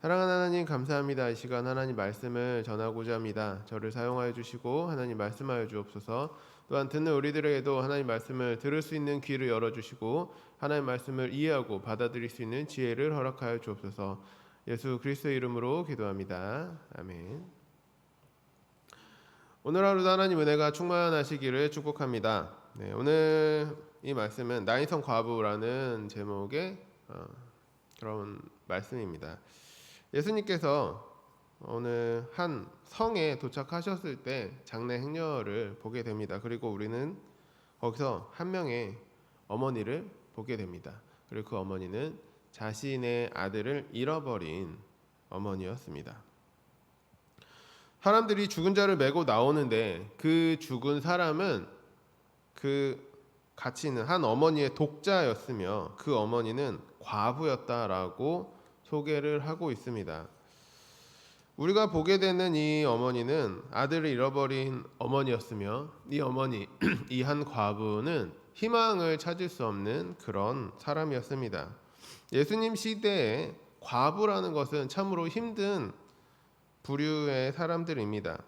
사랑하는 하나님 감사합니다. 이 시간 하나님 말씀을 전하고자 합니다. 저를 사용하여 주시고 하나님 말씀하여 주옵소서. 또한 듣는 우리들에게도 하나님 말씀을 들을 수 있는 귀를 열어주시고 하나님 말씀을 이해하고 받아들일 수 있는 지혜를 허락하여 주옵소서. 예수 그리스도의 이름으로 기도합니다. 아멘. 오늘 하루도 하나님 은혜가 충만하시기를 축복합니다. 오늘 이 말씀은 나인성 과부라는 제목의 그런 말씀입니다. 예수님께서 어느 한 성에 도착하셨을 때 장례 행렬을 보게 됩니다. 그리고 우리는 거기서 한 명의 어머니를 보게 됩니다. 그리고 그 어머니는 자신의 아들을 잃어버린 어머니였습니다. 사람들이 죽은 자를 메고 나오는데 그 죽은 사람은 그 같이 있는 한 어머니의 독자였으며 그 어머니는 과부였다라고 소개를 하고 있습니다. 우리가 보게 되는 이 어머니는 아들을 잃어버린 어머니였으며 이 어머니, 이 한 과부는 희망을 찾을 수 없는 그런 사람이었습니다. 예수님 시대에 과부라는 것은 참으로 힘든 부류의 사람들입니다.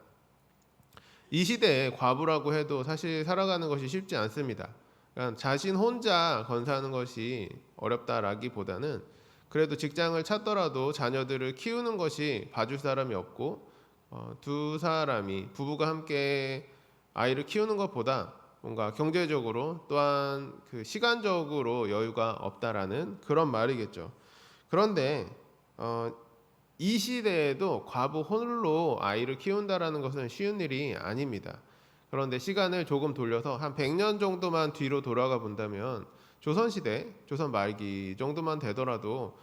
이 시대에 과부라고 해도 사실 살아가는 것이 쉽지 않습니다. 그러니까 자신 혼자 건사하는 것이 어렵다라기보다는 그래도 직장을 찾더라도 자녀들을 키우는 것이 봐줄 사람이 없고 두 사람이 부부가 함께 아이를 키우는 것보다 뭔가 경제적으로 또한 그 시간적으로 여유가 없다라는 그런 말이겠죠. 그런데 이 시대에도 과부 홀로 아이를 키운다라는 것은 쉬운 일이 아닙니다. 그런데 시간을 조금 돌려서 한 100년 정도만 뒤로 돌아가 본다면 조선시대, 조선 말기 정도만 되더라도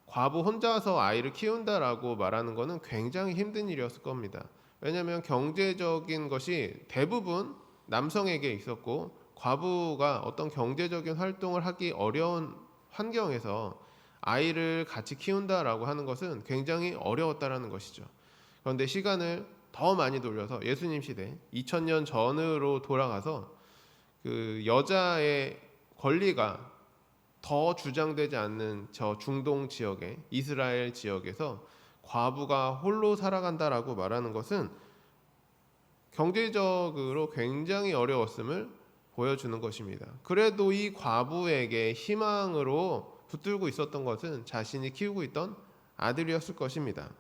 과부 혼자서 아이를 키운다라고 말하는 것은 굉장히 힘든 일이었을 겁니다. 왜냐하면 경제적인 것이 대부분 남성에게 있었고 과부가 어떤 경제적인 활동을 하기 어려운 환경에서 아이를 같이 키운다라고 하는 것은 굉장히 어려웠다라는 것이죠. 그런데 시간을 더 많이 돌려서 예수님 시대 2000년 전으로 돌아가서 그 여자의 권리가 더 주장되지 않는 저 중동 지역의 이스라엘 지역에서 과부가 홀로 살아간다라고 말하는 것은 경제적으로 굉장히 어려웠음을 보여주는 것입니다. 그래도 이 과부에게 희망으로 붙들고 있었던 것은 자신이 키우고 있던 아들이었을 것입니다.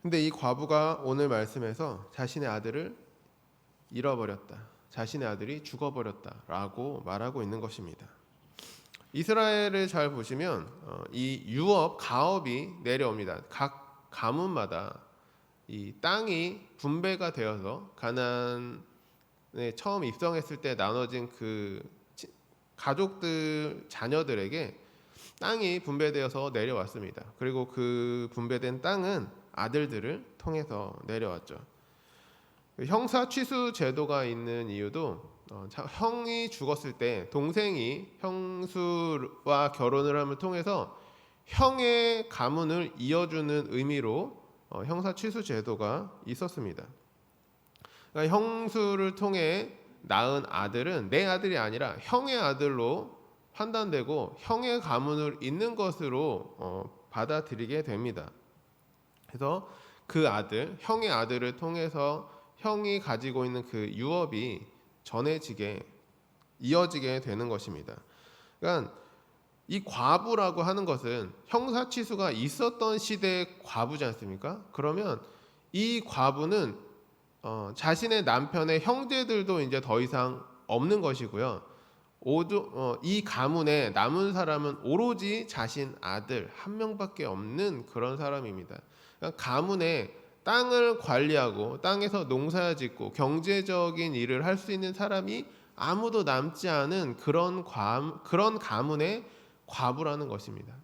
근데 이 과부가 오늘 말씀에서 자신의 아들을 잃어버렸다, 자신의 아들이 죽어버렸다라고 말하고 있는 것입니다. 이스라엘을 잘 보시면 이 유업, 가업이 내려옵니다. 각 가문마다 이 땅이 분배가 되어서 가나안에 처음 입성했을 때 나눠진 그 가족들 자녀들에게 땅이 분배되어서 내려왔습니다. 그리고 그 분배된 땅은 아들들을 통해서 내려왔죠. 형사 취수 제도가 있는 이유도 형이 죽었을 때 동생이 형수와 결혼을 함을 통해서 형의 가문을 이어주는 의미로 형사 취수 제도가 있었습니다. 그러니까 형수를 통해 낳은 아들은 내 아들이 아니라 형의 아들로 판단되고 형의 가문을 잇는 것으로 받아들이게 됩니다. 그래서 그 아들, 형의 아들을 통해서 형이 가지고 있는 그 유업이 이어지게 되는 것입니다. 그러니까 이 과부라고 하는 것은 형사취수가 있었던 시대의 과부지 않습니까? 그러면 이 과부는 자신의 남편의 형제들도 이제 더 이상 없는 것이고요. 이 가문에 남은 사람은 오로지 자신 아들 한 명밖에 없는 그런 사람입니다. 그러니까 가문에 땅을 관리하고 땅에서 농사짓고 경제적인 일을 할 수 있는 사람이 아무도 남지 않은 그런 가문의 과부라는 것입니다.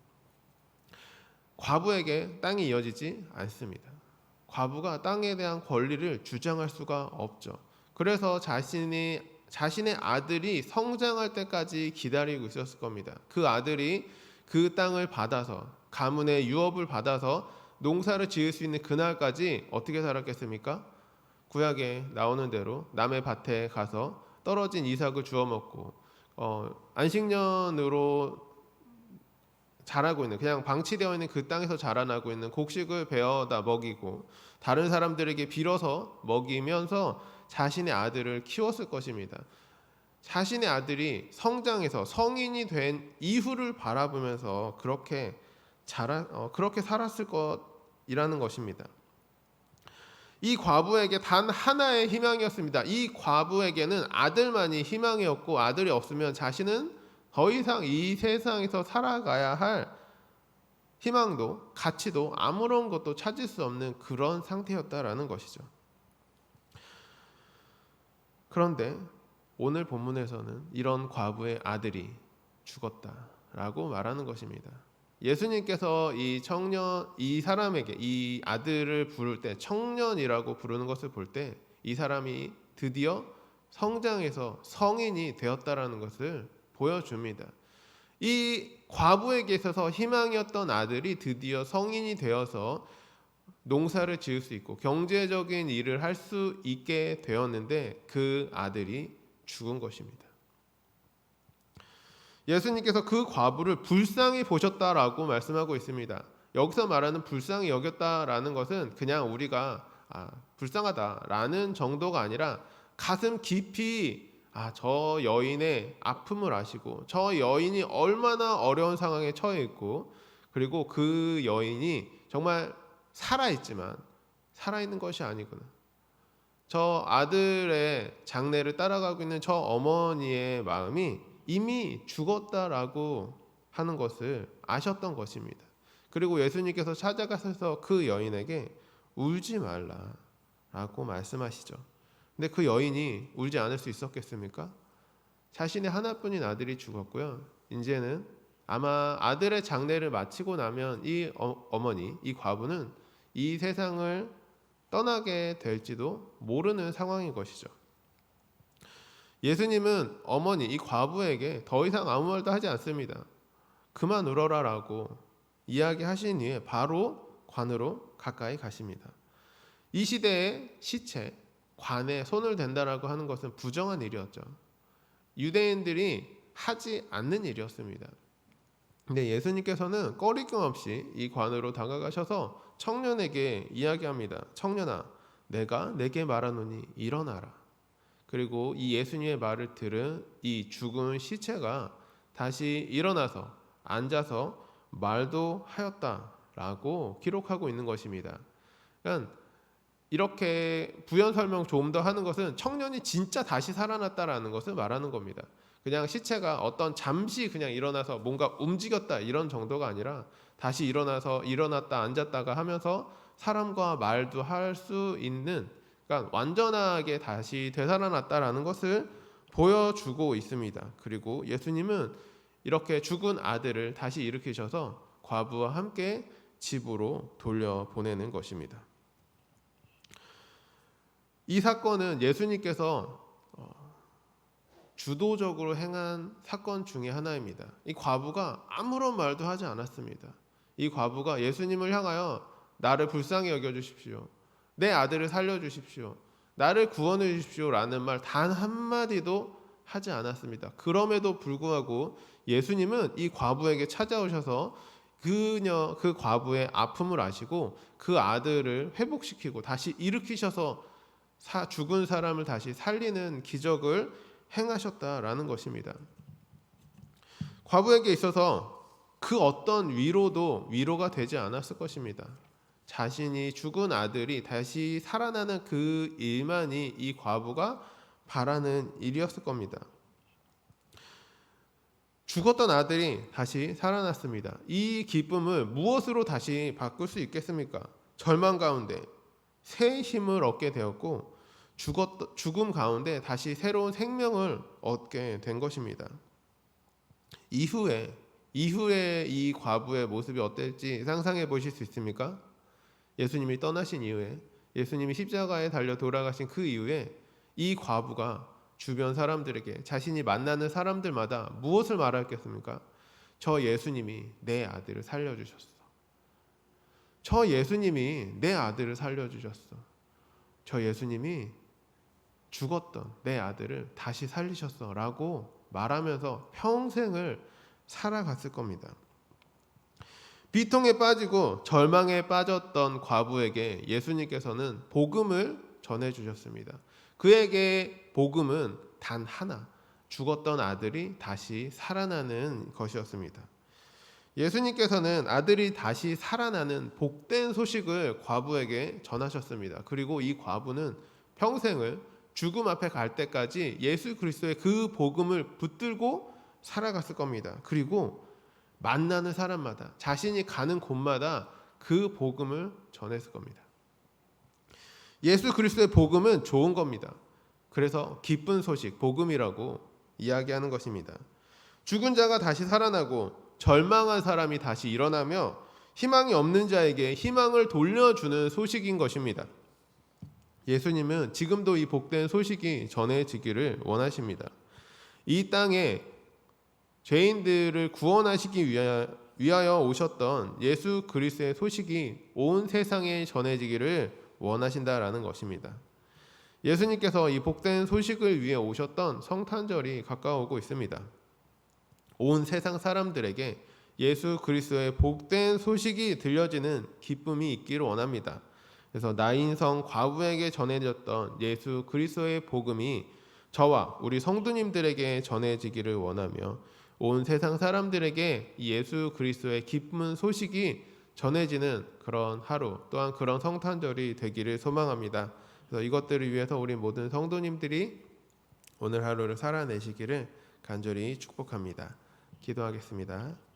과부에게 땅이 이어지지 않습니다. 과부가 땅에 대한 권리를 주장할 수가 없죠. 그래서 자신의 아들이 성장할 때까지 기다리고 있었을 겁니다. 그 아들이 그 땅을 받아서 가문의 유업을 받아서 농사를 지을 수 있는 그날까지 어떻게 살았겠습니까? 구약에 나오는 대로 남의 밭에 가서 떨어진 이삭을 주워 먹고 안식년으로 자라고 있는, 그냥 방치되어 있는 그 땅에서 자라나고 있는 곡식을 베어다 먹이고 다른 사람들에게 빌어서 먹이면서 자신의 아들을 키웠을 것입니다. 자신의 아들이 성장해서 성인이 된 이후를 바라보면서 그렇게 살았을 것이라는 것입니다. 이 과부에게 단 하나의 희망이었습니다. 이 과부에게는 아들만이 희망이었고, 아들이 없으면 자신은 더 이상 이 세상에서 살아가야 할 희망도 가치도 아무런 것도 찾을 수 없는 그런 상태였다라는 것이죠. 그런데 오늘 본문에서는 이런 과부의 아들이 죽었다라고 말하는 것입니다. 예수님께서 이 사람에게 이 아들을 부를 때, 청년이라고 부르는 것을 볼 때 이 사람이 드디어 성장해서 성인이 되었다라는 것을 보여줍니다. 이 과부에게 있어서 희망이었던 아들이 드디어 성인이 되어서 농사를 지을 수 있고 경제적인 일을 할 수 있게 되었는데 그 아들이 죽은 것입니다. 예수님께서 그 과부를 불쌍히 보셨다라고 말씀하고 있습니다. 여기서 말하는 불쌍히 여겼다라는 것은 그냥 우리가 불쌍하다라는 정도가 아니라 가슴 깊이 저 여인의 아픔을 아시고 저 여인이 얼마나 어려운 상황에 처해 있고, 그리고 그 여인이 정말 살아있지만 살아있는 것이 아니구나, 저 아들의 장례를 따라가고 있는 저 어머니의 마음이 이미 죽었다라고 하는 것을 아셨던 것입니다. 그리고 예수님께서 찾아가셔서 그 여인에게 울지 말라라고 말씀하시죠. 근데 그 여인이 울지 않을 수 있었겠습니까? 자신의 하나뿐인 아들이 죽었고요. 이제는 아마 아들의 장례를 마치고 나면 이 어머니, 이 과부는 이 세상을 떠나게 될지도 모르는 상황인 것이죠. 예수님은 어머니, 이 과부에게 더 이상 아무 말도 하지 않습니다. 그만 울어라라고 이야기하신 후에 바로 관으로 가까이 가십니다. 이 시대의 시체, 관에 손을 댄다라고 하는 것은 부정한 일이었죠. 유대인들이 하지 않는 일이었습니다. 근데 예수님께서는 꺼리낌 없이 이 관으로 다가가셔서 청년에게 이야기합니다. 청년아, 내가 내게 말하노니 일어나라. 그리고 이 예수님의 말을 들은 이 죽은 시체가 다시 일어나서 앉아서 말도 하였다라고 기록하고 있는 것입니다. 그러니까 이렇게 부연 설명 좀 더 하는 것은 청년이 진짜 다시 살아났다라는 것을 말하는 겁니다. 그냥 시체가 어떤 잠시 그냥 일어나서 뭔가 움직였다 이런 정도가 아니라 다시 일어나서 일어났다 앉았다가 하면서 사람과 말도 할 수 있는, 그러니까 완전하게 다시 되살아났다라는 것을 보여주고 있습니다. 그리고 예수님은 이렇게 죽은 아들을 다시 일으키셔서 과부와 함께 집으로 돌려보내는 것입니다. 이 사건은 예수님께서 주도적으로 행한 사건 중에 하나입니다. 이 과부가 아무런 말도 하지 않았습니다. 이 과부가 예수님을 향하여 나를 불쌍히 여겨주십시오, 내 아들을 살려주십시오, 나를 구원해 주십시오 라는 말 단 한마디도 하지 않았습니다. 그럼에도 불구하고 예수님은 이 과부에게 찾아오셔서 그 과부의 아픔을 아시고 그 아들을 회복시키고 다시 일으키셔서 죽은 사람을 다시 살리는 기적을 행하셨다라는 것입니다. 과부에게 있어서 그 어떤 위로도 위로가 되지 않았을 것입니다. 자신이 죽은 아들이 다시 살아나는 그 일만이 이 과부가 바라는 일이었을 겁니다. 죽었던 아들이 다시 살아났습니다. 이 기쁨을 무엇으로 다시 바꿀 수 있겠습니까? 절망 가운데 새 힘을 얻게 되었고 죽음 가운데 다시 새로운 생명을 얻게 된 것입니다. 이후에 이 과부의 모습이 어떨지 상상해 보실 수 있습니까? 예수님이 떠나신 이후에, 예수님이 십자가에 달려 돌아가신 그 이후에 이 과부가 주변 사람들에게, 자신이 만나는 사람들마다 무엇을 말했겠습니까? 저 예수님이 내 아들을 살려주셨어. 저 예수님이 내 아들을 살려주셨어. 저 예수님이 죽었던 내 아들을 다시 살리셨어 라고 말하면서 평생을 살아갔을 겁니다. 비통에 빠지고 절망에 빠졌던 과부에게 예수님께서는 복음을 전해 주셨습니다. 그에게 복음은 단 하나, 죽었던 아들이 다시 살아나는 것이었습니다. 예수님께서는 아들이 다시 살아나는 복된 소식을 과부에게 전하셨습니다. 그리고 이 과부는 평생을 죽음 앞에 갈 때까지 예수 그리스도의 그 복음을 붙들고 살아갔을 겁니다. 그리고 만나는 사람마다, 자신이 가는 곳마다 그 복음을 전했을 겁니다. 예수 그리스도의 복음은 좋은 겁니다. 그래서 기쁜 소식, 복음이라고 이야기하는 것입니다. 죽은 자가 다시 살아나고 절망한 사람이 다시 일어나며 희망이 없는 자에게 희망을 돌려주는 소식인 것입니다. 예수님은 지금도 이 복된 소식이 전해지기를 원하십니다. 이 땅에 죄인들을 구원하시기 위하여 오셨던 예수 그리스도의 소식이 온 세상에 전해지기를 원하신다라는 것입니다. 예수님께서 이 복된 소식을 위해 오셨던 성탄절이 가까워오고 있습니다. 온 세상 사람들에게 예수 그리스도의 복된 소식이 들려지는 기쁨이 있기를 원합니다. 그래서 나인성 과부에게 전해졌던 예수 그리스도의 복음이 저와 우리 성도님들에게 전해지기를 원하며 온 세상 사람들에게 예수 그리스도의 기쁜 소식이 전해지는 그런 하루, 또한 그런 성탄절이 되기를 소망합니다. 그래서 이것들을 위해서 우리 모든 성도님들이 오늘 하루를 살아내시기를 간절히 축복합니다. 기도하겠습니다.